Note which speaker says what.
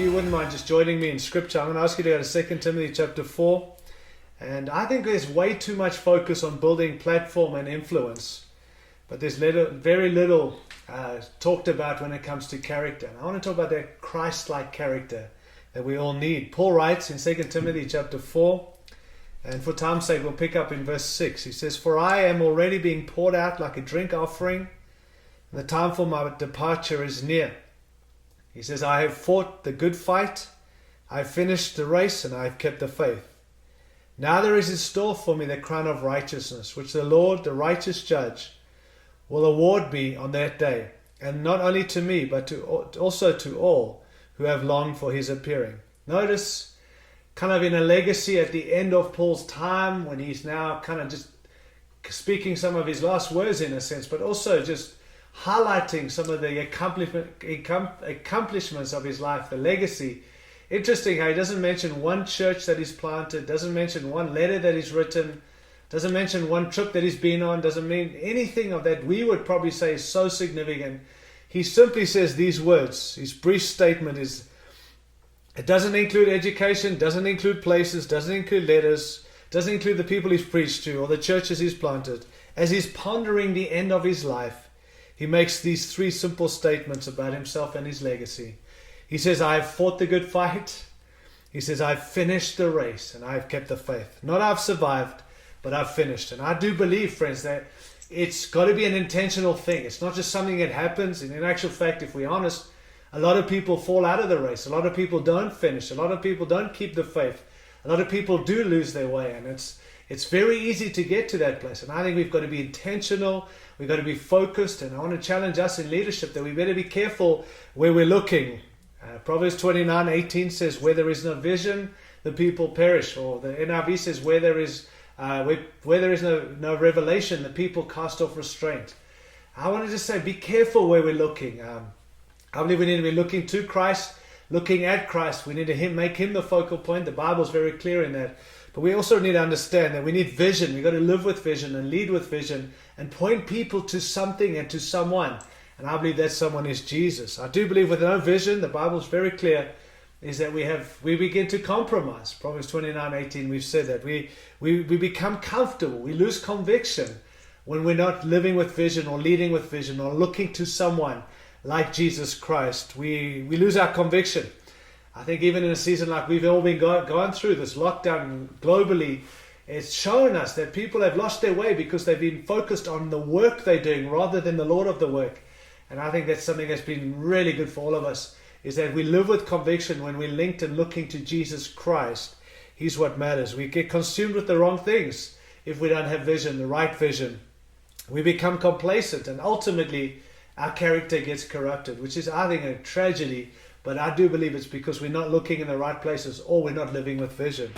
Speaker 1: you wouldn't mind just joining me in scripture, I'm going to ask you to go to 2 Timothy chapter 4. And I think there's way too much focus on building platform and influence, but there's very little talked about when it comes to character. And I want to talk about that Christ-like character that we all need. Paul writes in 2 Timothy chapter 4, and for time's sake we'll pick up in verse 6. He says, "For I am already being poured out like a drink offering, and the time for my departure is near." He says, "I have fought the good fight, I have finished the race, and I have kept the faith. Now there is in store for me the crown of righteousness, which the Lord, the righteous judge, will award me on that day, and not only to me, but also to all who have longed for his appearing." Notice, kind of in a legacy at the end of Paul's time, when he's now kind of just speaking some of his last words in a sense, but also just highlighting some of the accomplishments of his life, the legacy. Interesting how he doesn't mention one church that he's planted, doesn't mention one letter that he's written, doesn't mention one trip that he's been on, doesn't mean anything of that we would probably say is so significant. He simply says these words. His brief statement is, it doesn't include education, doesn't include places, doesn't include letters, doesn't include the people he's preached to or the churches he's planted. As he's pondering the end of his life, he makes these three simple statements about himself and his legacy. He says, "I have fought the good fight." He says, "I've finished the race and I've kept the faith." Not I've survived, but I've finished. And I do believe, friends, that it's got to be an intentional thing. It's not just something that happens. And in actual fact, if we're honest, a lot of people fall out of the race. A lot of people don't finish. A lot of people don't keep the faith. A lot of people do lose their way. And it's very easy to get to that place. And I think we've got to be intentional. We've got to be focused. And I want to challenge us in leadership that we better be careful where we're looking. Proverbs 29:18 says, "Where there is no vision, the people perish." Or the NIV says, "Where there is no revelation, the people cast off restraint." I want to just say, be careful where we're looking. I believe we need to be looking to Christ, looking at Christ. We need to make him the focal point. The Bible is very clear in that. But we also need to understand that we need vision. We've got to live with vision and lead with vision and point people to something and to someone. And I believe that someone is Jesus. I do believe with no vision, the Bible is very clear, is that we begin to compromise. Proverbs 29:18, we've said that. We become comfortable. We lose conviction when we're not living with vision or leading with vision or looking to someone like Jesus Christ. We lose our conviction. I think even in a season like we've all been going through, this lockdown globally, it's shown us that people have lost their way because they've been focused on the work they're doing rather than the Lord of the work. And I think that's something that's been really good for all of us, is that we live with conviction when we're linked and looking to Jesus Christ. He's what matters. We get consumed with the wrong things if we don't have vision, the right vision. We become complacent and ultimately our character gets corrupted, which is, I think, a tragedy. But I do believe it's because we're not looking in the right places or we're not living with vision.